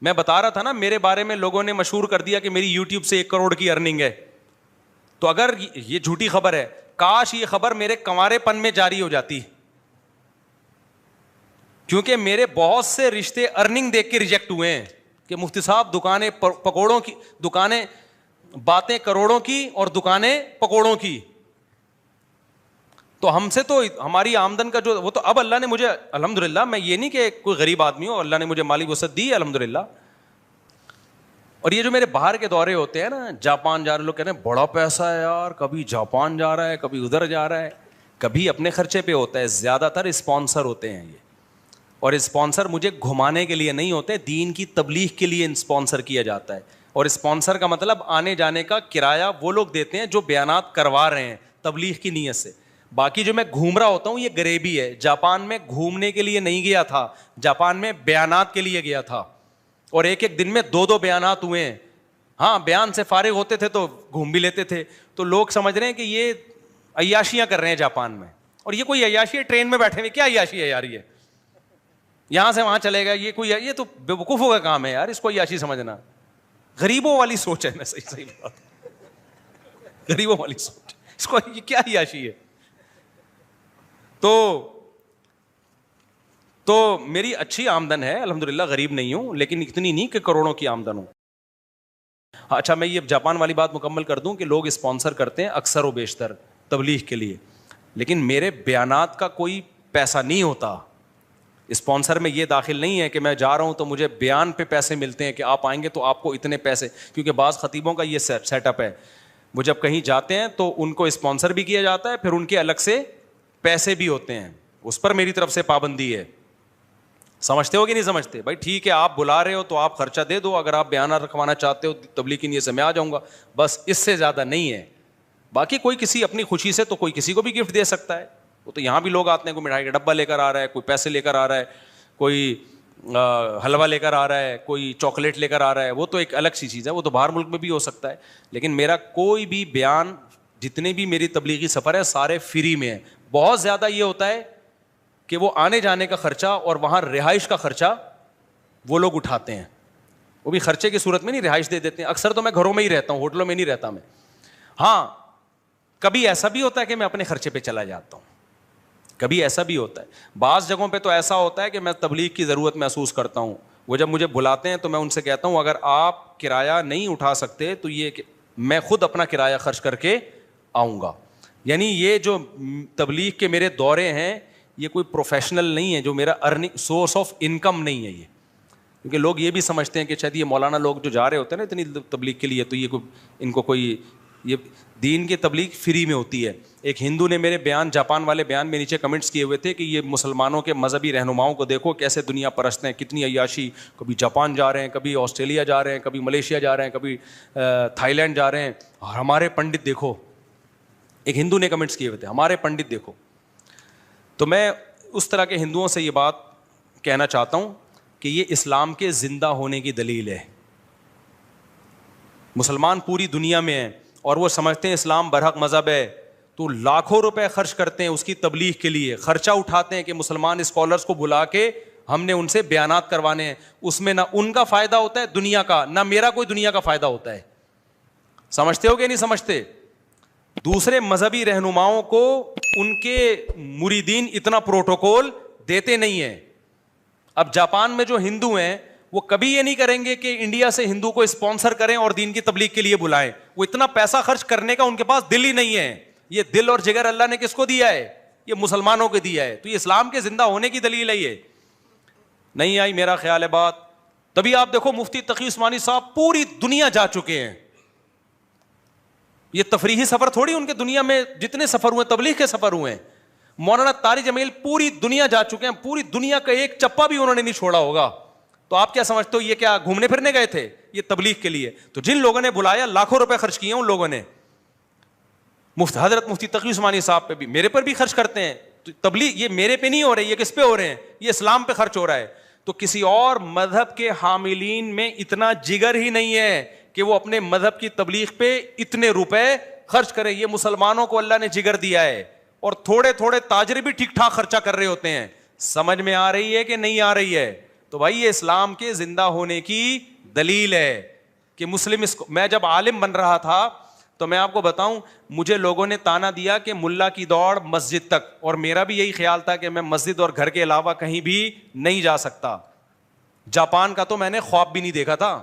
میں بتا رہا تھا نا, میرے بارے میں لوگوں نے مشہور کر دیا کہ میری یوٹیوب سے 1 کروڑ کی ارننگ ہے. تو اگر یہ جھوٹی خبر ہے, کاش یہ خبر میرے کنوارے پن میں جاری ہو جاتی, کیونکہ میرے بہت سے رشتے ارننگ دیکھ کے ریجیکٹ ہوئے ہیں کہ مفتی صاحب دکانیں پکوڑوں کی, دکانیں باتیں کروڑوں کی اور دکانیں پکوڑوں کی. تو ہم سے تو ہماری آمدن کا جو وہ تو اب اللہ نے مجھے الحمدللہ, میں یہ نہیں کہ کوئی غریب آدمی ہوں, اللہ نے مجھے مالی وسعت دی ہے الحمدللہ. اور یہ جو میرے باہر کے دورے ہوتے ہیں نا, جاپان جا رہے لوگ کہتے ہیں بڑا پیسہ ہے یار, کبھی جاپان جا رہا ہے, کبھی ادھر جا رہا ہے, کبھی اپنے خرچے پہ ہوتا ہے. زیادہ تر اسپانسر ہوتے ہیں یہ, اور اسپانسر مجھے گھمانے کے لیے نہیں ہوتے, دین کی تبلیغ کے لیے اسپانسر کیا جاتا ہے. اور اسپانسر کا مطلب آنے جانے کا کرایہ وہ لوگ دیتے ہیں جو بیانات کروا رہے ہیں تبلیغ کی نیت سے. باقی جو میں گھوم رہا ہوتا ہوں یہ غریبی ہے. جاپان میں گھومنے کے لیے نہیں گیا تھا, جاپان میں بیانات کے لیے گیا تھا, اور ایک ایک دن میں 2 بیانات ہوئے ہیں. ہاں بیان سے فارغ ہوتے تھے تو گھوم بھی لیتے تھے. تو لوگ سمجھ رہے ہیں کہ یہ عیاشیاں کر رہے ہیں جاپان میں, اور یہ کوئی عیاشی ہے؟ ٹرین میں بیٹھے ہوئے کیا عیاشی ہے یار, یہ یہاں سے وہاں چلے گا, یہ کوئی, یہ تو بیوقوفوں کا کام ہے یار, اس کو عیاشی سمجھنا. غریبوں والی سوچ ہے, میں صحیح بات, غریبوں والی سوچ, اس کو یہ کیا عیاشی ہے. تو میری اچھی آمدن ہے الحمدللہ, غریب نہیں ہوں, لیکن اتنی نہیں کہ کروڑوں کی آمدن ہو. اچھا میں یہ جاپان والی بات مکمل کر دوں کہ لوگ اسپانسر کرتے ہیں اکثر و بیشتر تبلیغ کے لیے, لیکن میرے بیانات کا کوئی پیسہ نہیں ہوتا. اسپانسر میں یہ داخل نہیں ہے کہ میں جا رہا ہوں تو مجھے بیان پہ پیسے ملتے ہیں کہ آپ آئیں گے تو آپ کو اتنے پیسے, کیونکہ بعض خطیبوں کا یہ سیٹ اپ ہے, وہ جب کہیں جاتے ہیں تو ان کو اسپانسر بھی کیا جاتا ہے, پھر ان کے الگ سے پیسے بھی ہوتے ہیں. اس پر میری طرف سے پابندی ہے. سمجھتے ہو کہ نہیں سمجھتے؟ بھائی ٹھیک ہے, آپ بلا رہے ہو تو آپ خرچہ دے دو, اگر آپ بیانات رکھوانا چاہتے ہو تبلیغ کی نیت سے میں آ جاؤں گا, بس اس سے زیادہ نہیں ہے. باقی کوئی کسی اپنی خوشی سے تو کوئی کسی کو بھی گفٹ دے سکتا ہے. وہ تو یہاں بھی لوگ آتے ہیں, کوئی مٹھائی کا ڈبہ لے کر آ رہا ہے, کوئی پیسے لے کر آ رہا ہے, کوئی حلوہ لے کر آ رہا ہے, کوئی چاکلیٹ لے کر آ رہا ہے, وہ تو ایک الگ سی چیز ہے, وہ تو باہر ملک میں بھی ہو سکتا ہے. لیکن میرا کوئی بھی بیان, جتنے بھی میری تبلیغی سفر ہے سارے فری میں ہیں. بہت زیادہ یہ ہوتا ہے کہ وہ آنے جانے کا خرچہ اور وہاں رہائش کا خرچہ وہ لوگ اٹھاتے ہیں, وہ بھی خرچے کی صورت میں نہیں, رہائش دے دیتے ہیں. اکثر تو میں گھروں میں ہی رہتا ہوں, ہوٹلوں میں نہیں رہتا میں. ہاں کبھی ایسا بھی ہوتا ہے کہ میں اپنے خرچے پہ چلا جاتا ہوں, کبھی ایسا بھی ہوتا ہے. بعض جگہوں پہ تو ایسا ہوتا ہے کہ میں تبلیغ کی ضرورت محسوس کرتا ہوں, وہ جب مجھے بلاتے ہیں تو میں ان سے کہتا ہوں اگر آپ کرایہ نہیں اٹھا سکتے تو یہ کہ میں خود اپنا کرایہ خرچ کر کے آؤں گا. یعنی یہ جو تبلیغ کے میرے دورے ہیں یہ کوئی پروفیشنل نہیں ہے, جو میرا ارننگ سورس آف انکم نہیں ہے یہ. کیونکہ لوگ یہ بھی سمجھتے ہیں کہ شاید یہ مولانا لوگ جو جا رہے ہوتے ہیں نا اتنی تبلیغ کے لیے, تو یہ کوئی ان کو کوئی, یہ دین کی تبلیغ فری میں ہوتی ہے. ایک ہندو نے میرے بیان, جاپان والے بیان میں نیچے کمنٹس کیے ہوئے تھے کہ یہ مسلمانوں کے مذہبی رہنماؤں کو دیکھو کیسے دنیا پرست ہیں, کتنی عیاشی, کبھی جاپان جا رہے ہیں, کبھی آسٹریلیا جا رہے ہیں, کبھی ملیشیا جا رہے ہیں, کبھی تھائی لینڈ جا رہے ہیں, اور ہمارے پنڈت دیکھو. ایک ہندو نے کمنٹس کیے ہوئے تھے ہمارے پنڈت دیکھو. تو میں اس طرح کے ہندوؤں سے یہ بات کہنا چاہتا ہوں کہ یہ اسلام کے زندہ ہونے کی دلیل ہے. مسلمان پوری دنیا میں ہیں اور وہ سمجھتے ہیں اسلام برحق مذہب ہے, تو لاکھوں روپے خرچ کرتے ہیں اس کی تبلیغ کے لیے, خرچہ اٹھاتے ہیں کہ مسلمان اسکالرس کو بلا کے ہم نے ان سے بیانات کروانے ہیں. اس میں نہ ان کا فائدہ ہوتا ہے دنیا کا, نہ میرا کوئی دنیا کا فائدہ ہوتا ہے. سمجھتے ہو کہ نہیں سمجھتے؟ دوسرے مذہبی رہنماؤں کو ان کے مریدین اتنا پروٹوکول دیتے نہیں ہیں. اب جاپان میں جو ہندو ہیں وہ کبھی یہ نہیں کریں گے کہ انڈیا سے ہندو کو اسپانسر کریں اور دین کی تبلیغ کے لیے بلائیں. وہ اتنا پیسہ خرچ کرنے کا ان کے پاس دل ہی نہیں ہے. یہ دل اور جگر اللہ نے کس کو دیا ہے؟ یہ مسلمانوں کو دیا ہے. تو یہ اسلام کے زندہ ہونے کی دلیل ہے. یہ نہیں آئی میرا خیال ہے بات. تبھی آپ دیکھو مفتی تقی عثمانی صاحب پوری دنیا جا چکے ہیں. یہ تفریحی سفر تھوڑی, ان کے دنیا میں جتنے سفر ہوئے تبلیغ کے سفر ہوئے ہیں. مولانا طارق جمیل پوری دنیا جا چکے ہیں, پوری دنیا کا ایک چپا بھی انہوں نے نہیں چھوڑا ہوگا. تو آپ کیا سمجھتے ہو یہ کیا گھومنے پھرنے گئے تھے؟ یہ تبلیغ کے لیے. تو جن لوگوں نے بلایا لاکھوں روپے خرچ کیے ان لوگوں نے. حضرت مفتی تقی عثمانی صاحب پہ بھی, میرے پر بھی خرچ کرتے ہیں. تو تبلیغ یہ میرے پہ نہیں ہو رہی, یہ کس پہ ہو رہے ہیں؟ یہ اسلام پہ خرچ ہو رہا ہے. تو کسی اور مذہب کے حاملین میں اتنا جگر ہی نہیں ہے کہ وہ اپنے مذہب کی تبلیغ پہ اتنے روپے خرچ کریں. یہ مسلمانوں کو اللہ نے جگر دیا ہے, اور تھوڑے تھوڑے تاجر بھی ٹھیک ٹھاک خرچہ کر رہے ہوتے ہیں. سمجھ میں آ رہی ہے کہ نہیں آ رہی ہے؟ تو بھائی یہ اسلام کے زندہ ہونے کی دلیل ہے کہ مسلم میں جب عالم بن رہا تھا تو میں آپ کو بتاؤں, مجھے لوگوں نے تانا دیا کہ ملا کی دوڑ مسجد تک, اور میرا بھی یہی خیال تھا کہ میں مسجد اور گھر کے علاوہ کہیں بھی نہیں جا سکتا. جاپان کا تو میں نے خواب بھی نہیں دیکھا تھا.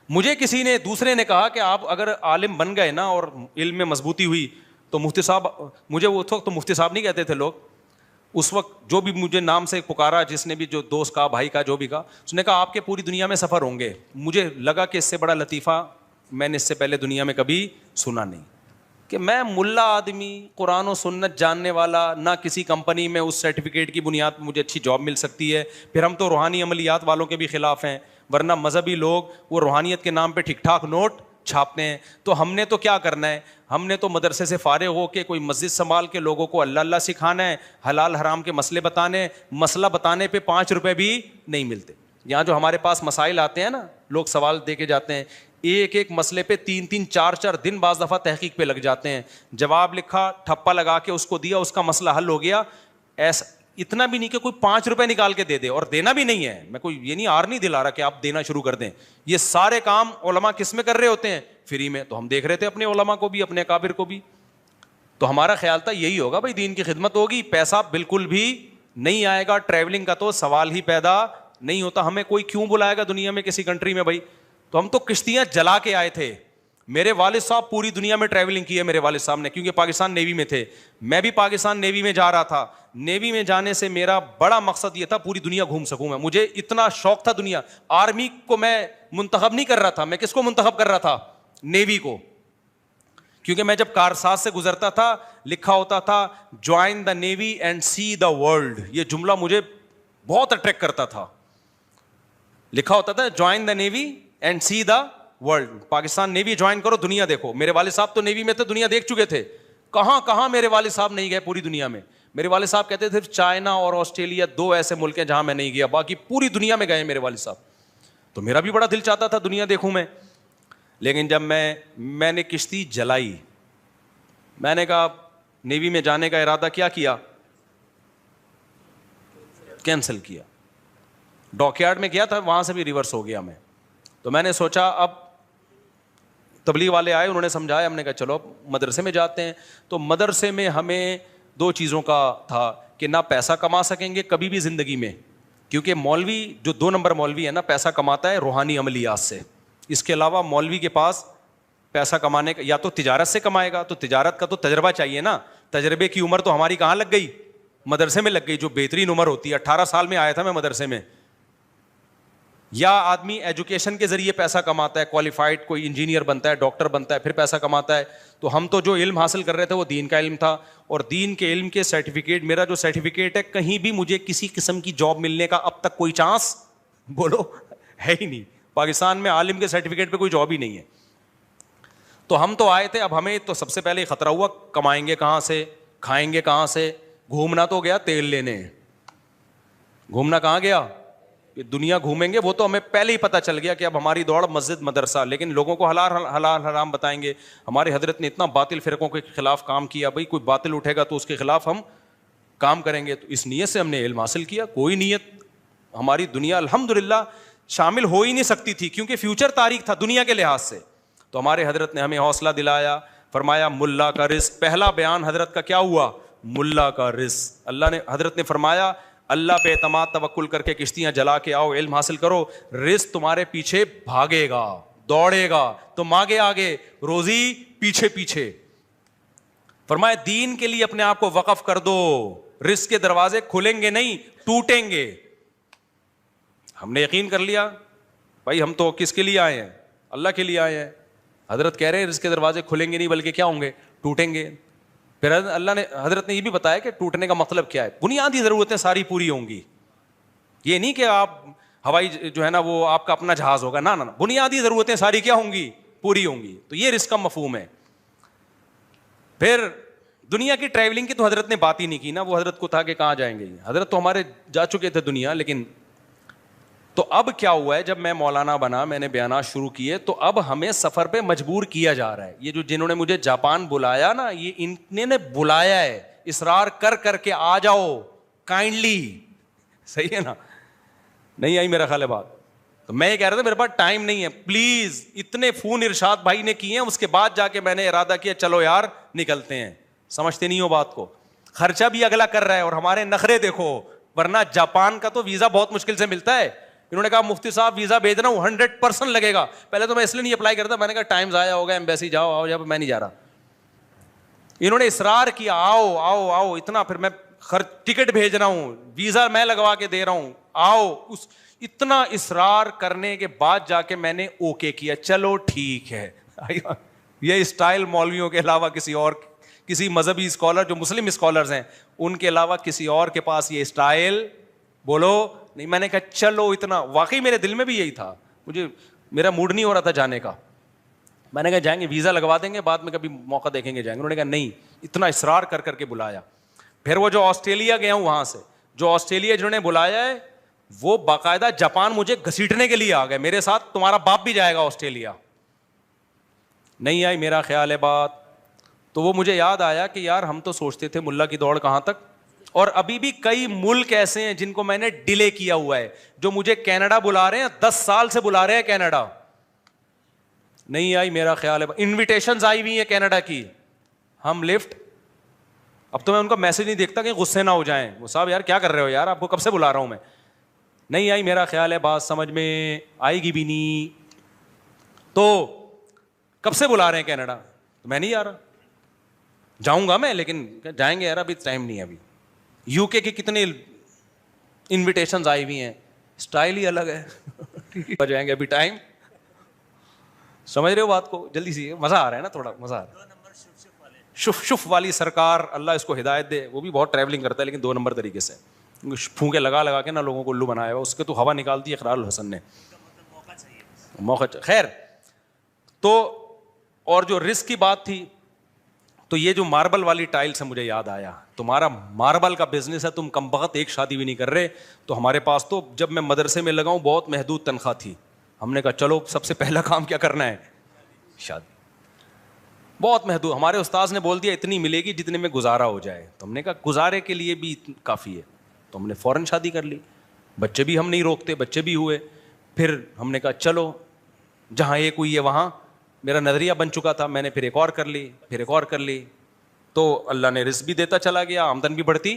مجھے کسی نے دوسرے نے کہا کہ آپ اگر عالم بن گئے نا اور علم میں مضبوطی ہوئی تو مفتی صاحب, مجھے وہ وقت تو مفتی صاحب نہیں کہتے تھے لوگ, اس وقت جو بھی مجھے نام سے پکارا, جس نے بھی, جو دوست کا, بھائی کا, جو بھی کہا, اس نے کہا آپ کے پوری دنیا میں سفر ہوں گے. مجھے لگا کہ اس سے بڑا لطیفہ میں نے اس سے پہلے دنیا میں کبھی سنا نہیں, کہ میں ملا آدمی, قرآن و سنت جاننے والا, نہ کسی کمپنی میں اس سرٹیفکیٹ کی بنیاد پہ مجھے اچھی جاب مل سکتی ہے. پھر ہم تو روحانی عملیات والوں کے بھی خلاف ہیں, ورنہ مذہبی لوگ وہ روحانیت کے نام پہ ٹھیک ٹھاک نوٹ چھاپتے ہیں. تو ہم نے تو کیا کرنا ہے, ہم نے تو مدرسے سے فارغ ہو کے کوئی مسجد سنبھال کے لوگوں کو اللہ اللہ سکھانا ہے, حلال حرام کے مسئلے بتانے. مسئلہ بتانے پہ 5 روپے بھی نہیں ملتے. یہاں جو ہمارے پاس مسائل آتے ہیں نا, لوگ سوال دے کے جاتے ہیں, ایک ایک مسئلے پہ 3 4 دن بعض دفعہ تحقیق پہ لگ جاتے ہیں. جواب لکھا, ٹھپا لگا کے اس کو دیا, اس کا مسئلہ حل ہو گیا. ایسا اتنا بھی نہیں کہ کوئی 5 روپے نکال کے دے دے, اور دینا بھی نہیں ہے. میں کوئی یہ نہیں آر نہیں دلا رہا کہ آپ دینا شروع کر دیں. یہ سارے کام علماء کس میں کر رہے ہوتے ہیں, فری میں. تو ہم دیکھ رہے تھے اپنے علماء کو بھی, اپنے اکابر کو بھی. تو ہمارا خیال تھا یہی ہوگا بھائی, دین کی خدمت ہوگی, پیسہ بالکل بھی نہیں آئے گا. ٹریولنگ کا تو سوال ہی پیدا نہیں ہوتا. ہمیں کوئی کیوں بلائے گا دنیا میں کسی کنٹری میں بھائی. تو ہم تو کشتیاں جلا کے آئے تھے. میرے والد صاحب پوری دنیا میں ٹریولنگ کی ہے میرے والد صاحب نے, کیونکہ پاکستان نیوی میں تھے. میں بھی پاکستان نیوی میں جا رہا تھا. نیوی میں جانے سے میرا بڑا مقصد یہ تھا پوری دنیا گھوم سکوں میں. مجھے اتنا شوق تھا دنیا. آرمی کو میں منتخب نہیں کر رہا تھا, میں کس کو منتخب کر رہا تھا, نیوی کو. کیونکہ میں جب کارساز سے گزرتا تھا لکھا ہوتا تھا join the navy and see the world. یہ جملہ مجھے بہت اٹریکٹ کرتا تھا. لکھا ہوتا تھا join the navy and see the world. Pakistan navy join کرو, دنیا دیکھو. میرے والد صاحب تو نیوی میں تھے, دنیا دیکھ چکے تھے. کہاں کہاں میرے والد صاحب نہیں گئے پوری دنیا میں. میرے والد صاحب کہتے تھے چائنا اور آسٹریلیا 2 ایسے ملک ہیں جہاں میں نہیں گیا, باقی پوری دنیا میں گئے میرے والد صاحب. تو میرا بھی بڑا دل چاہتا تھا دنیا دیکھوں میں. لیکن جب میں نے کشتی جلائی, میں نے کہا نیوی میں جانے کا ارادہ کیا کینسل کیا. ڈاک یارڈ میں گیا تھا, وہاں سے بھی ریورس ہو گیا میں. تو میں نے سوچا اب تبلیغ والے آئے, انہوں نے سمجھایا, ہم نے کہا چلو مدرسے میں جاتے ہیں. تو مدرسے میں ہمیں 2 چیزوں کا تھا کہ نہ پیسہ کما سکیں گے کبھی بھی زندگی میں, کیونکہ مولوی جو 2 نمبر مولوی ہے نا, پیسہ کماتا ہے روحانی عملیات سے. اس کے علاوہ مولوی کے پاس پیسہ کمانے کا یا تو تجارت سے کمائے گا, تو تجارت کا تو تجربہ چاہیے نا. تجربے کی عمر تو ہماری کہاں لگ گئی, مدرسے میں لگ گئی, جو بہترین عمر ہوتی ہے. 18 سال میں آیا تھا میں مدرسے میں. یا آدمی ایجوکیشن کے ذریعے پیسہ کماتا ہے, کوالیفائڈ کوئی انجینئر بنتا ہے, ڈاکٹر بنتا ہے, پھر پیسہ کماتا ہے. تو ہم تو جو علم حاصل کر رہے تھے وہ دین کا علم تھا, اور دین کے علم کے سرٹیفکیٹ, میرا جو سرٹیفکیٹ ہے, کہیں بھی مجھے کسی قسم کی جاب ملنے کا اب تک کوئی چانس بولو ہے ہی نہیں. پاکستان میں عالم کے سرٹیفکیٹ پہ کوئی جاب ہی نہیں ہے. تو ہم تو آئے تھے, اب ہمیں تو سب سے پہلے خطرہ ہوا کمائیں گے کہاں سے, کھائیں گے کہاں سے. گھومنا تو گیا تیل لینے, گھومنا کہاں گیا, دنیا گھومیں گے. وہ تو ہمیں پہلے ہی پتہ چل گیا کہ اب ہماری دوڑ مسجد مدرسہ, لیکن لوگوں کو حلال حرام بتائیں گے. ہمارے حضرت نے اتنا باطل فرقوں کے خلاف کام کیا, بھائی کوئی باطل اٹھے گا تو اس کے خلاف ہم کام کریں گے. تو اس نیت سے ہم نے علم حاصل کیا. کوئی نیت ہماری دنیا الحمدللہ شامل ہو ہی نہیں سکتی تھی, کیونکہ فیوچر تاریخ تھا دنیا کے لحاظ سے. تو ہمارے حضرت نے ہمیں حوصلہ دلایا, فرمایا ملا کا رزق. پہلا بیان حضرت کا کیا ہوا, ملا کا رزق. اللہ نے, حضرت نے فرمایا اللہ پہ اعتماد توکل کر کے کشتیاں جلا کے آؤ, علم حاصل کرو, رزق تمہارے پیچھے بھاگے گا, دوڑے گا. تم آگے آگے, روزی پیچھے پیچھے. فرمایا دین کے لیے اپنے آپ کو وقف کر دو, رزق کے دروازے کھلیں گے نہیں, ٹوٹیں گے. ہم نے یقین کر لیا بھائی ہم تو کس کے لیے آئے ہیں, اللہ کے لیے آئے ہیں. حضرت کہہ رہے ہیں رزق کے دروازے کھلیں گے نہیں بلکہ کیا ہوں گے, ٹوٹیں گے. پھر اللہ نے, حضرت نے یہ بھی بتایا کہ ٹوٹنے کا مطلب کیا ہے. بنیادی ضرورتیں ساری پوری ہوں گی. یہ نہیں کہ آپ ہوائی جو ہے نا وہ آپ کا اپنا جہاز ہوگا, نہ بنیادی ضرورتیں ساری کیا ہوں گی, پوری ہوں گی. تو یہ رزق کا مفہوم ہے. پھر دنیا کی ٹریولنگ کی تو حضرت نے بات ہی نہیں کی نا, وہ حضرت کو تھا کہ کہاں جائیں گے. حضرت تو ہمارے جا چکے تھے دنیا. لیکن تو اب کیا ہوا ہے, جب میں مولانا بنا, میں نے بیانات شروع کیے, تو اب ہمیں سفر پہ مجبور کیا جا رہا ہے. یہ جو جنہوں نے مجھے جاپان بلایا نا, یہ انہوں نے بلایا ہے اصرار کر کر کے, آ جاؤ کائنڈلی, صحیح ہے نا. نہیں آئی میرا خیال ہے بات. تو میں یہ کہہ رہا تھا میرے پاس ٹائم نہیں ہے, پلیز. اتنے فون ارشاد بھائی نے کیے ہیں, اس کے بعد جا کے میں نے ارادہ کیا چلو یار نکلتے ہیں. سمجھتے نہیں ہو بات کو, خرچہ بھی اگلا کر رہا ہے اور ہمارے نخرے دیکھو. ورنہ جاپان کا تو ویزا بہت مشکل سے ملتا ہے. انہوں نے کہا مفتی صاحب ویزا بھیج رہا ہوں 100% لگے گا. پہلے تو میں اس لیے نہیں اپلائی کرتا, میں نے کہا ٹائم ضائع ہوگا, ایمبیسی جاؤ آؤ, جب میں نہیں جا رہا. انہوں نے اصرار کیا آؤ آؤ آؤ اتنا, پھر میں ٹکٹ بھیج رہا ہوں, ویزا میں لگوا کے دے رہا ہوں, آؤ. اتنا اصرار کرنے کے بعد جا کے میں نے اوکے کیا, چلو ٹھیک ہے. یہ اسٹائل مولویوں کے علاوہ کسی مذہبی اسکالر جو مسلم اسکالرز ہیں ان کے علاوہ کسی اور کے پاس یہ اسٹائل بولو نہیں. میں نے کہا چلو اتنا, واقعی میرے دل میں بھی یہی تھا, میرا موڈ نہیں ہو رہا تھا جانے کا. میں نے کہا جائیں گے, ویزا لگوا دیں گے, بعد میں کبھی موقع دیکھیں گے جائیں گے. انہوں نے کہا نہیں, اتنا اصرار کر کر کے بلایا. پھر وہ جو آسٹریلیا گیا ہوں, وہاں سے جو آسٹریلیا جنہوں نے بلایا ہے وہ باقاعدہ جاپان مجھے گھسیٹنے کے لیے آ گئے, میرے ساتھ تمہارا باپ بھی جائے گا آسٹریلیا. نہیں آئی میرا خیال ہے بات. تو وہ مجھے یاد آیا کہ یار ہم تو سوچتے تھے ملا کی دوڑ کہاں تک, اور ابھی بھی کئی ملک ایسے ہیں جن کو میں نے ڈیلے کیا ہوا ہے, جو مجھے کینیڈا بلا رہے ہیں, 10 سال سے بلا رہے ہیں کینیڈا. نہیں آئی میرا خیال ہے, انویٹیشنز آئی ہوئی ہیں کینیڈا کی, ہم لفٹ. اب تو میں ان کا میسج نہیں دیکھتا کہ غصے نہ ہو جائیں, وہ صاحب یار کیا کر رہے ہو یار, آپ کو کب سے بلا رہا ہوں میں. نہیں آئی میرا خیال ہے بات سمجھ میں, آئے گی بھی نہیں. تو کب سے بلا رہے ہیں کینیڈا, تو میں نہیں جا رہا, جاؤں گا میں, لیکن جائیں گے یار ابھی ٹائم نہیں ہے. ابھی یو کے کتنے انویٹیشنز آئی ہوئی ہیں, اسٹائل ہی الگ ہے. ہو جائیں گے ابھی ٹائم, سمجھ رہے ہو بات کو, جلدی سی, مزہ آ رہا ہے نا, تھوڑا مزہ آ رہا ہے. شف والی سرکار, اللہ اس کو ہدایت دے, وہ بھی بہت ٹریولنگ کرتا ہے لیکن 2 نمبر طریقے سے, پھونکے لگا کے نا لوگوں کو الو بنایا ہوا, اس کے تو ہوا نکالتی ہے اقرار الحسن نے. موقع خیر. تو اور جو رسک کی بات تھی, تو یہ جو ماربل والی ٹائل سے مجھے یاد آیا, تمہارا ماربل کا بزنس ہے, تم کم بخت ایک شادی بھی نہیں کر رہے. تو ہمارے پاس تو جب میں مدرسے میں لگا ہوں بہت محدود تنخواہ تھی, ہم نے کہا چلو سب سے پہلا کام کیا کرنا ہے, شادی. بہت محدود, ہمارے استاذ نے بول دیا اتنی ملے گی جتنے میں گزارا ہو جائے. تو ہم نے کہا گزارے کے لیے بھی کافی ہے, تو ہم نے فوراً شادی کر لی. بچے بھی ہم نہیں روکتے, بچے بھی ہوئے. پھر ہم نے کہا چلو جہاں ایک ہوئی ہے وہاں, میرا نظریہ بن چکا تھا, میں نے پھر ایک اور کر لی, پھر ایک اور کر لی. تو اللہ نے رزق بھی دیتا چلا گیا, آمدن بھی بڑھتی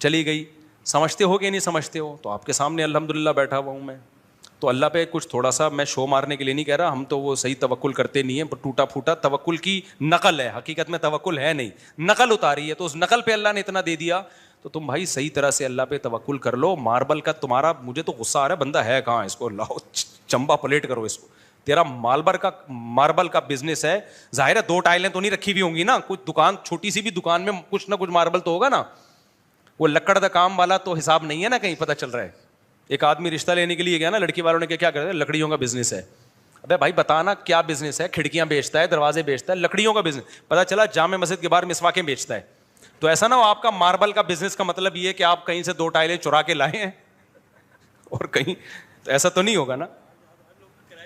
چلی گئی. سمجھتے ہو کہ نہیں سمجھتے ہو, تو آپ کے سامنے الحمدللہ بیٹھا ہوا ہوں میں. تو اللہ پہ کچھ تھوڑا سا میں شو مارنے کے لیے نہیں کہہ رہا, ہم تو وہ صحیح توکل کرتے نہیں ہیں, ٹوٹا پھوٹا توکل کی نقل ہے, حقیقت میں توکل ہے نہیں, نقل اتاری ہے. تو اس نقل پہ اللہ نے اتنا دے دیا, تو تم بھائی صحیح طرح سے اللہ پہ توکل کر لو. ماربل کا تمہارا, مجھے تو غصہ آ رہا ہے, بندہ ہے کہاں, اس کو لاؤ چمبا پلیٹ کرو اس کو. تیرا ماربل کا بزنس ہے, ظاہر ہے 2 ٹائلیں تو نہیں رکھی ہوئی ہوں گی نا, کچھ دکان چھوٹی سی بھی دکان میں کچھ نہ کچھ ماربل تو ہوگا نا. وہ لکڑ دا کام والا تو حساب نہیں ہے نا, کہیں پتہ چل رہا ہے. ایک آدمی رشتہ لینے کے لیے گیا نا, لڑکی والوں نے کیا کرتے ہیں, لکڑیوں کا بزنس ہے. ابے بھائی بتانا کیا بزنس ہے, کھڑکیاں بیچتا ہے, دروازے بیچتا ہے, لکڑیوں کا بزنس. پتہ چلا جامع مسجد کے باہر مسواکیں بیچتا ہے. تو ایسا نہ ہو آپ کا ماربل کا بزنس کا مطلب یہ ہے کہ آپ کہیں سے 2 ٹائلیں چرا کے لائے ہیں اور کہیں, تو ایسا تو نہیں ہوگا نا.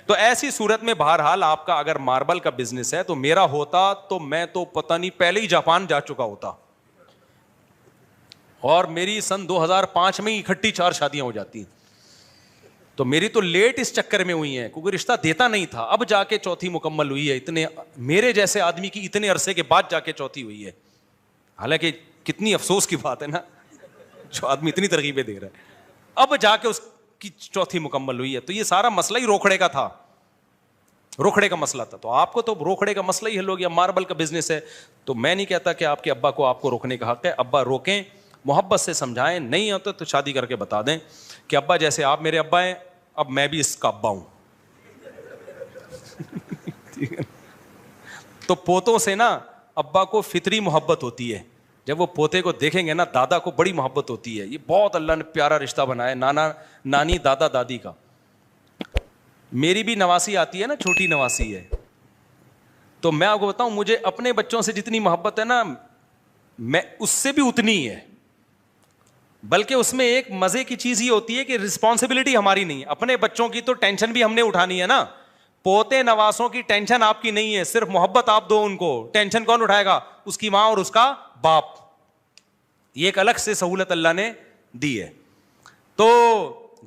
تو ایسی صورت میں بہرحال آپ کا اگر ماربل کا بزنس ہے, تو میرا ہوتا تو میں تو پتہ نہیں پہلے ہی جاپان جا چکا ہوتا, اور میری سن 2005 میں اکٹھی 4 شادیاں ہو جاتی. تو میری تو لیٹ اس چکر میں ہوئی ہیں کیونکہ رشتہ دیتا نہیں تھا, اب جا کے چوتھی مکمل ہوئی ہے. اتنے میرے جیسے آدمی کی اتنے عرصے کے بعد جا کے چوتھی ہوئی ہے. حالانکہ کتنی افسوس کی بات ہے نا, جو آدمی اتنی ترغیبیں دے رہا ہے, اب جا کے اس کی چوتھی مکمل ہوئی ہے. تو یہ سارا مسئلہ ہی روکھڑے کا تھا, روکھڑے کا مسئلہ تھا. تو آپ کو تو روکھڑے کا مسئلہ ہی حل ہو گیا, ماربل کا بزنس ہے. تو میں نہیں کہتا کہ آپ کے ابا کو آپ کو روکنے کا حق ہے, ابا روکیں, محبت سے سمجھائیں, نہیں ہوتا تو شادی کر کے بتا دیں کہ ابا جیسے آپ میرے ابا ہیں, اب میں بھی اس کا ابا ہوں. تو پوتوں سے نا ابا کو فطری محبت ہوتی ہے, جب وہ پوتے کو دیکھیں گے نا, دادا کو بڑی محبت ہوتی ہے. یہ بہت اللہ نے پیارا رشتہ بنایا, نانا نانی دادا دادی کا. میری بھی نواسی آتی ہے نا, چھوٹی نواسی ہے, تو میں آپ کو بتاؤں مجھے اپنے بچوں سے جتنی محبت ہے نا, میں اس سے بھی اتنی ہے. بلکہ اس میں ایک مزے کی چیز یہ ہوتی ہے کہ رسپانسبلٹی ہماری نہیں ہے. اپنے بچوں کی تو ٹینشن بھی ہم نے اٹھانی ہے نا, پوتے نواسوں کی ٹینشن آپ کی نہیں ہے, صرف محبت آپ دو ان کو. ٹینشن کون اٹھائے گا, اس کی ماں اور اس کا باپ. یہ ایک الگ سے سہولت اللہ نے دی ہے. تو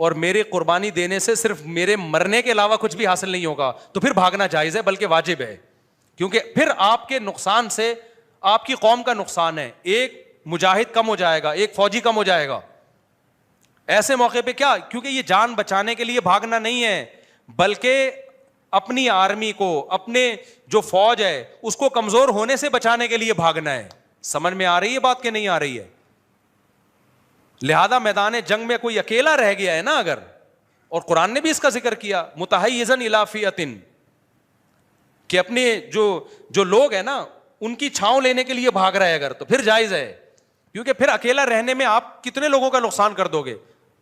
اور میرے قربانی دینے سے صرف میرے مرنے کے علاوہ کچھ بھی حاصل نہیں ہوگا, تو پھر بھاگنا جائز ہے بلکہ واجب ہے, کیونکہ پھر آپ کے نقصان سے آپ کی قوم کا نقصان ہے. ایک مجاہد کم ہو جائے گا, ایک فوجی کم ہو جائے گا. ایسے موقع پہ کیا, کیونکہ یہ جان بچانے کے لیے بھاگنا نہیں ہے, بلکہ اپنی آرمی کو, اپنے جو فوج ہے اس کو کمزور ہونے سے بچانے کے لیے بھاگنا ہے. سمجھ میں آ رہی ہے بات کہ نہیں آ رہی ہے؟ لہذا میدان جنگ میں کوئی اکیلا رہ گیا ہے نا اگر, اور قرآن نے بھی اس کا ذکر کیا متحیزا الی فئۃ, کہ اپنے جو لوگ ہیں نا ان کی چھاؤں لینے کے لیے بھاگ رہا ہے اگر, تو پھر جائز ہے, کیونکہ پھر اکیلا رہنے میں آپ کتنے لوگوں کا نقصان کر دو گے.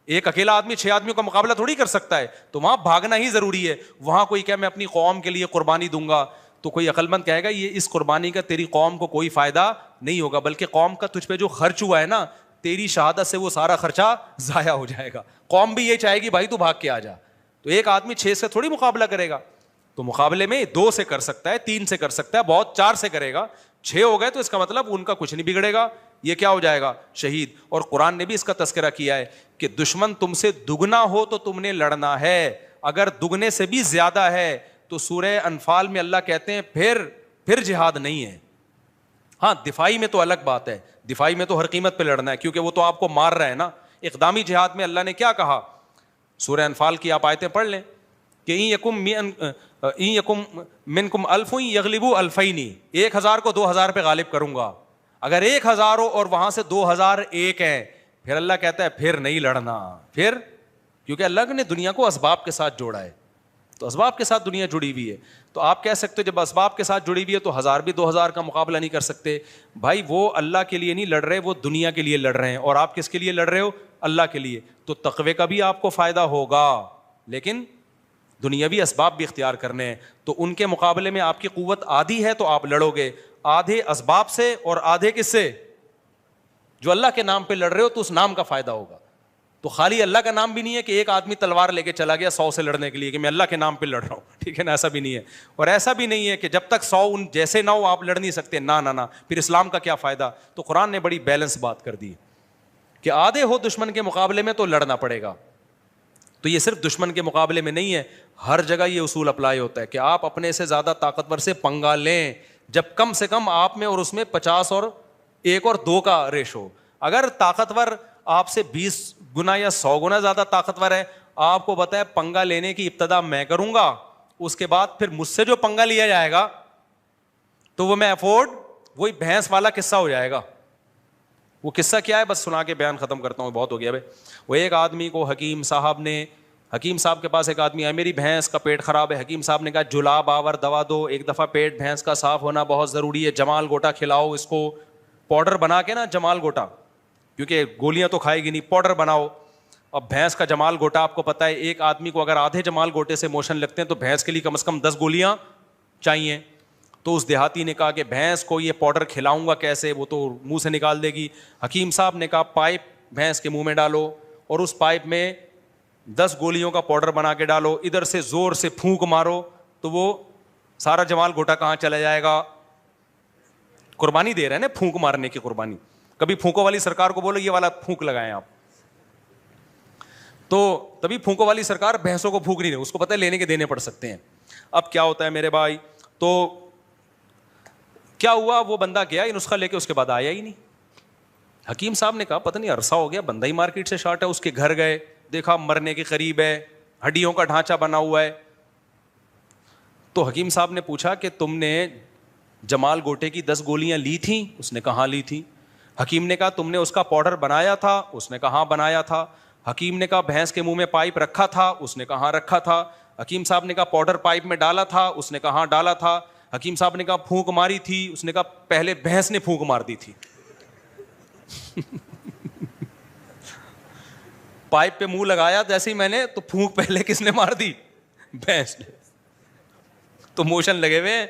ایک اکیلا آدمی 6 آدمیوں کا مقابلہ تھوڑی کر سکتا ہے, تو وہاں بھاگنا ہی ضروری ہے. وہاں کوئی کہ میں اپنی قوم کے لیے قربانی دوں گا, تو کوئی عقل مند کہے گا یہ اس قربانی کا تیری قوم کو کوئی فائدہ نہیں ہوگا, بلکہ قوم کا تجھ پہ جو خرچ ہوا ہے نا, تیری شہادت سے وہ سارا خرچہ ضائع ہو جائے گا. قوم بھی یہ چاہے گی بھائی تو بھاگ کے آ جا. تو ایک آدمی 6 سے تھوڑی مقابلہ کرے گا, تو مقابلے میں 2 سے کر سکتا ہے, 3 سے کر سکتا ہے, بہت 4 سے کرے گا. 6 ہو گئے تو اس کا مطلب ان کا کچھ نہیں بگڑے گا, یہ کیا ہو جائے گا, شہید. اور قرآن نے بھی اس کا تذکرہ کیا ہے کہ دشمن تم سے دگنا ہو تو تم نے لڑنا ہے, اگر دگنے سے بھی زیادہ ہے تو سورہ انفال میں اللہ کہتے ہیں پھر جہاد نہیں ہے. ہاں دفاعی میں تو الگ بات ہے, دفاعی میں تو ہر قیمت پہ لڑنا ہے, کیونکہ وہ تو آپ کو مار رہا ہے نا. اقدامی جہاد میں اللہ نے کیا کہا, سورہ انفال کی آپ آیتیں پڑھ لیں کہ ان یکم منکم الف یغلبوا الفین, 1000 کو 2000 پہ غالب کروں گا. اگر 1000 ہو اور وہاں سے 2001 ہیں, پھر اللہ کہتا ہے پھر نہیں لڑنا. پھر کیونکہ اللہ نے دنیا کو اسباب کے ساتھ جوڑا ہے, تو اسباب کے ساتھ دنیا جڑی ہوئی ہے. تو آپ کہہ سکتے ہو جب اسباب کے ساتھ جڑی ہوئی ہے تو 1000 بھی 2000 کا مقابلہ نہیں کر سکتے. بھائی وہ اللہ کے لیے نہیں لڑ رہے, وہ دنیا کے لیے لڑ رہے ہیں, اور آپ کس کے لیے لڑ رہے ہو, اللہ کے لیے. تو تقوی کا بھی آپ کو فائدہ ہوگا, لیکن دنیاوی اسباب بھی اختیار کرنے ہیں. تو ان کے مقابلے میں آپ کی قوت آدھی ہے تو آپ لڑو گے, آدھے اسباب سے اور آدھے کس سے, جو اللہ کے نام پہ لڑ رہے ہو تو اس نام کا فائدہ ہوگا. تو خالی اللہ کا نام بھی نہیں ہے کہ ایک آدمی تلوار لے کے چلا گیا 100 سے لڑنے کے لیے کہ میں اللہ کے نام پہ لڑ رہا ہوں, ٹھیک ہے نا, ایسا بھی نہیں ہے. اور ایسا بھی نہیں ہے کہ جب تک 100 ان جیسے نہ ہو آپ لڑ نہیں سکتے, نہ, پھر اسلام کا کیا فائدہ. تو قرآن نے بڑی بیلنس بات کر دی کہ آدھے ہو دشمن کے مقابلے میں تو لڑنا پڑے گا. تو یہ صرف دشمن کے مقابلے میں نہیں ہے, ہر جگہ یہ اصول اپلائی ہوتا ہے کہ آپ اپنے سے زیادہ طاقتور سے پنگا لیں جب کم سے کم آپ میں اور اس میں 50 اور 1 اور 2 کا ریشو. اگر طاقتور آپ سے 20 گنا یا 100 گنا زیادہ طاقتور ہے, آپ کو بتائے پنگا لینے کی ابتدا میں کروں گا, اس کے بعد پھر مجھ سے جو پنگا لیا جائے گا تو وہ میں افورڈ, وہی بھینس والا قصہ ہو جائے گا. وہ قصہ کیا ہے, بس سنا کے بیان ختم کرتا ہوں, بہت ہو گیا بھائی. وہ ایک آدمی کو حکیم صاحب کے پاس ایک آدمی ہے, میری بھینس کا پیٹ خراب ہے. حکیم صاحب نے کہا جلاب آور دوا دو, ایک دفعہ پیٹ بھینس کا صاف ہونا بہت ضروری ہے, جمال گوٹا کھلاؤ اس کو, پاؤڈر بنا کے نا جمال گوٹا, کیونکہ گولیاں تو کھائے گی نہیں, پاؤڈر بناؤ. اب بھینس کا جمال گوٹا آپ کو پتا ہے, ایک آدمی کو اگر آدھے جمال گوٹے سے موشن لگتے ہیں تو بھینس کے لیے کم از کم 10 گولیاں چاہیے. تو اس دیہاتی نے کہا کہ بھینس کو یہ پاؤڈر کھلاؤں گا کیسے, وہ تو منہ سے نکال دے گی. حکیم صاحب نے کہا پائپ بھینس کے منہ میں ڈالو اور اس پائپ میں 10 گولیوں کا پاؤڈر بنا کے ڈالو, ادھر سے زور سے پھونک مارو تو وہ سارا جمال گوٹا کہاں چلا جائے گا. قربانی دے رہے ہیں نا, پھونک مارنے کی قربانی. کبھی پھونکو والی سرکار کو بولو یہ والا پھونک لگائیں آپ, تو تبھی پھونکو والی سرکار بھینسوں کو پھونک نہیں رہے, اس کو پتہ ہے لینے کے دینے پڑ سکتے ہیں. اب کیا ہوتا ہے میرے بھائی, تو کیا ہوا, وہ بندہ گیا یہ نسخہ لے کے, اس کے بعد آیا ہی نہیں. حکیم صاحب نے کہا پتہ نہیں عرصہ ہو گیا, بندہ ہی مارکیٹ سے شارٹ ہے. اس کے گھر گئے, دیکھا مرنے کے قریب ہے, ہڈیوں کا ڈھانچہ بنا ہوا ہے. تو حکیم صاحب نے پوچھا کہ تم نے جمال گوٹے کی 10 گولیاں لی تھیں؟ اس نے کہا لی تھی. حکیم نے کہا تم نے اس کا پاؤڈر بنایا تھا؟ اس نے کہا بنایا تھا. حکیم نے کہا بھینس کے منہ میں پائپ رکھا تھا؟ اس نے کہا رکھا تھا. حکیم صاحب نے کہا پاؤڈر پائپ میں ڈالا تھا؟ اس نے کہا ڈالا تھا. حکیم صاحب نے کہا پھونک ماری تھی؟ اس نے کہا پہلے بھینس نے پھونک مار دی تھی. پائپ پہ منہ لگایا جیسے ہی میں نے, تو پھونک پہلے کس نے مار دی؟ بھینس نے. تو موشن لگے ہوئے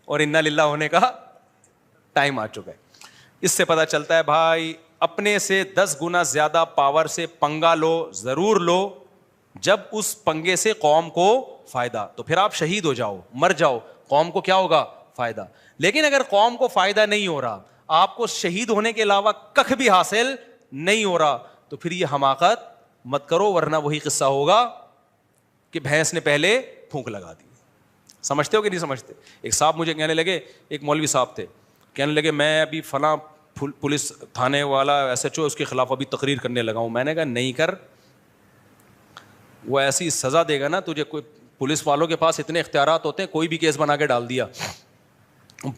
اور انا للہ ہونے کا ٹائم آ چکا ہے. اس سے پتہ چلتا ہے بھائی اپنے سے 10 گنا زیادہ پاور سے پنگا لو, ضرور لو, جب اس پنگے سے قوم کو فائدہ. تو پھر آپ شہید ہو جاؤ, مر جاؤ, قوم کو کیا ہوگا؟ فائدہ. لیکن اگر قوم کو فائدہ نہیں ہو رہا, آپ کو شہید ہونے کے علاوہ کخ بھی حاصل نہیں ہو رہا, تو پھر یہ حماقت مت کرو ورنہ وہی قصہ ہوگا کہ بھینس نے پہلے پھونک لگا دی. سمجھتے ہو کہ نہیں سمجھتے؟ ایک صاحب مجھے کہنے لگے, ایک مولوی صاحب تھے, کہنے لگے میں ابھی فلاں پولیس تھانے والا ایس ایچ او اس کے خلاف ابھی تقریر کرنے لگا ہوں. میں نے کہا نہیں کر, وہ ایسی سزا دے گا نا تجھے. کوئی پولیس والوں کے پاس اتنے اختیارات ہوتے ہیں, کوئی بھی کیس بنا کے ڈال دیا.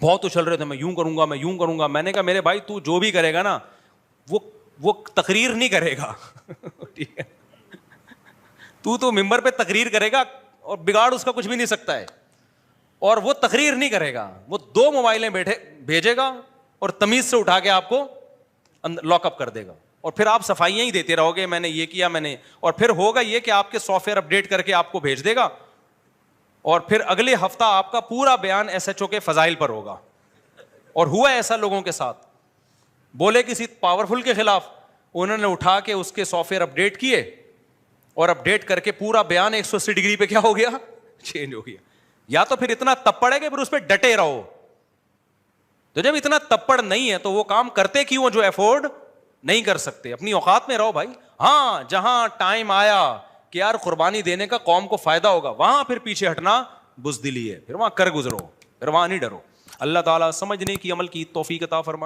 بہت اچھل رہے تھے, میں یوں کروں گا, میں یوں کروں گا. میں نے کہا میرے بھائی تو جو بھی کرے گا نا وہ تقریر نہیں کرے گا. ٹھیک ہے, تو ممبر پہ تقریر کرے گا اور بگاڑ اس کا کچھ بھی نہیں سکتا ہے. اور وہ تقریر نہیں کرے گا, وہ 2 موبائلیں بھیجے گا اور تمیز سے اٹھا کے آپ کو لاک اپ کر دے گا. اور پھر آپ صفائیاں ہی دیتے رہو گے, میں نے یہ کیا, میں نے. اور پھر ہوگا یہ کہ آپ کے سافٹ ویئر اپڈیٹ کر کے آپ کو بھیج دے گا, اور پھر اگلے ہفتہ آپ کا پورا بیان ایس ایچ او کے فضائل پر ہوگا. اور ہوا ایسا لوگوں کے ساتھ, بولے کسی پاورفل کے خلاف, انہوں نے اٹھا کے اس کے سافٹ ویئر اپڈیٹ کیے اور اپڈیٹ کر کے پورا بیان 180 ڈگری پہ کیا ہو گیا, چینج ہو گیا. یا تو پھر اتنا تپڑ ہے کہ پھر اس پہ ڈٹے رہو. تو جب اتنا تپڑ نہیں ہے تو وہ کام کرتے کیوں جو افورڈ نہیں کر سکتے؟ اپنی اوقات میں رہو بھائی. ہاں جہاں ٹائم آیا کہ یار قربانی دینے کا قوم کو فائدہ ہوگا, وہاں پھر پیچھے ہٹنا بزدلی ہے, پھر وہاں کر گزرو, پھر وہاں نہیں ڈرو. اللہ تعالیٰ سمجھنے کی عمل کی توفیق عطا فرمائے.